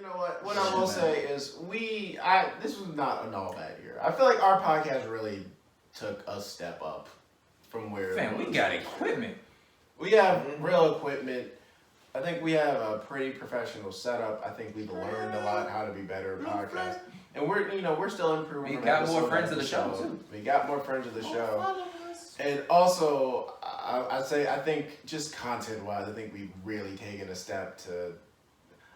You know what? What I will say is this was not an all bad year. I feel like our podcast really took a step up from where. Fam, we got equipment. We have real equipment. I think we have a pretty professional setup. I think we've learned a lot how to be better at podcasts. And we're still improving. We got more friends of the show too. We got more friends of the show. And also, I think just content-wise, I think we've really taken a step to...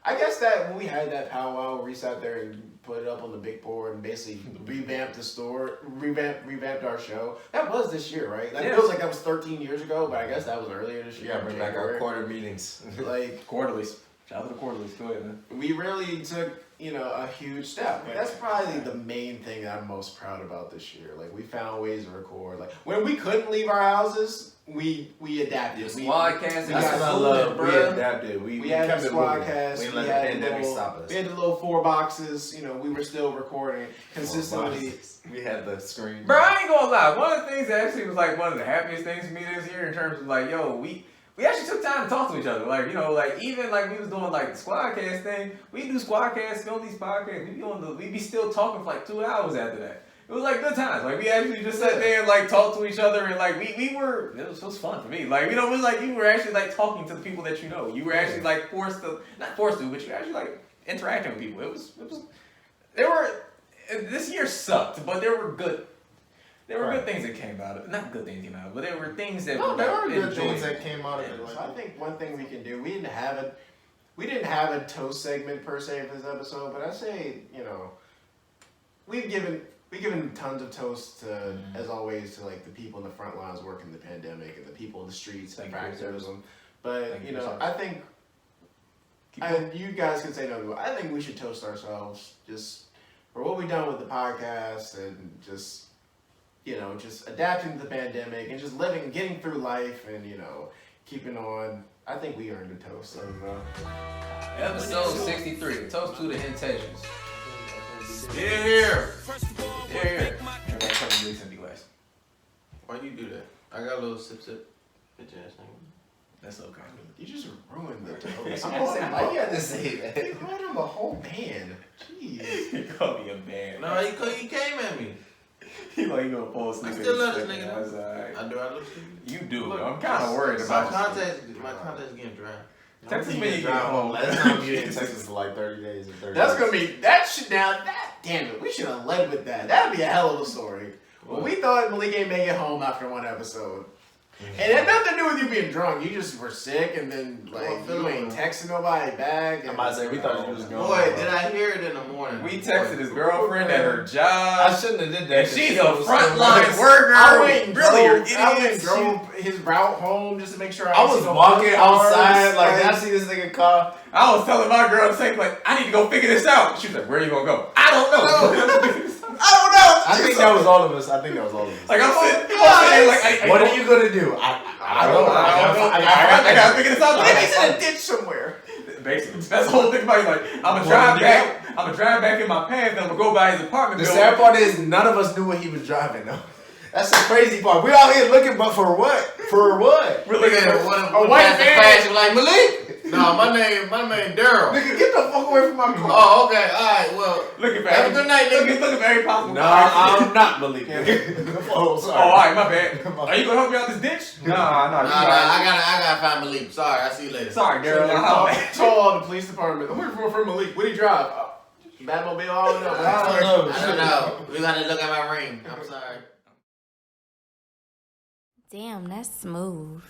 I guess that when we had that powwow, we sat there and put it up on the big board and basically revamped the store, revamped our show. That was this year, right? Like, it feels like that was 13 years ago, but I guess that was earlier this year. Yeah, bring back our quarter meetings. Like Quarterlies. Shout out to the quarterlies. Go ahead, man. We really took, a huge step. That's probably the main thing that I'm most proud about this year. Like, we found ways to record. Like, when we couldn't leave our houses, we adapted. Squadcast. That's what I love. We adapted. We had kept the it moving. Squadcast. We didn't let the pandemic stop us. We had the little 4 boxes. We were still recording consistently. We had the screen. Bro, I ain't gonna lie. One of the things that actually was like one of the happiest things for me this year in terms of like, we actually took time to talk to each other. Like, even like we was doing like the Squadcast thing. We do Squadcast, film these podcasts. We be still talking for like 2 hours after that. It was like good times. Like we actually just sat there and like talked to each other and like we were. It was fun for me. Like it was like you were actually like talking to the people that you know. You were actually like not forced to, but you were actually like interacting with people. It was. This year sucked, but there were good. There were good things that came out of it. Not good things came out of it, but there were things that there were good things that came out of it. So I think one thing we can do, we didn't have a toast segment per se for this episode, but I say, we've given tons of toast to, as always, to like the people in the front lines working the pandemic and the people in the streets and activism. But I think, and you guys can say no, I think we should toast ourselves just for what we've done with the podcast and just adapting to the pandemic and just getting through life and, keeping on. I think we earned a toast. Episode 63, toast to the Hentations. Here. Everybody come and do this empty glass. Why you do that? I got a little sip. Bitch ass thing. That's okay. You just ruined the toast. Why you had to say that? You called him a whole band. Jeez. He called me a band. No, he came at me. He gonna fall asleep. I still love this nigga. Right. I look stupid? You do. Look, I'm kind of worried about my contact's getting dry. Texas me. Last time you in Texas for like 30 days or 30 That's days. gonna be that shit now. Damn it, we should have led with that. That'd be a hell of a story. Well, we thought Malik ain't make it home after one episode. And it had nothing to do with you being drunk. You just were sick, and then you ain't texting nobody back. I'm about to say we thought you was going. Boy, did I hear it in the morning? We texted his girlfriend at her job. I shouldn't have did that. And she's a frontline worker. I went and Really, drove his route home just to make sure I was walking outside like I see this nigga car. I was telling my girl to say like I need to go figure this out. She was like, "Where are you gonna go?" I don't know. I don't know. I think that was all of us. Like I'm sitting like, what are you gonna do? I don't know. I gotta figure this out. Maybe he's in a ditch somewhere. Basically, that's the whole thing about it. Like, I'm gonna drive back in my pants, and I'm gonna go by his apartment. The sad part is none of us knew what he was driving though. That's the crazy part. We out here looking, but for what? For what? We're looking at a white man. Like Malik. No, my name Daryl. Nigga, get the fuck away from my car. Oh, okay, alright, well. Have a good night, nigga. Look at every possible. No, I'm not Malik. Oh, sorry. Oh, alright, my bad. Are you gonna help me out this ditch? Nah, I gotta find Malik. Sorry, I'll see you later. Sorry, Daryl. Told the police department. I'm looking for Malik. What do you drive? Batmobile? I don't know. We gotta look at my ring. I'm sorry. Damn, that's smooth.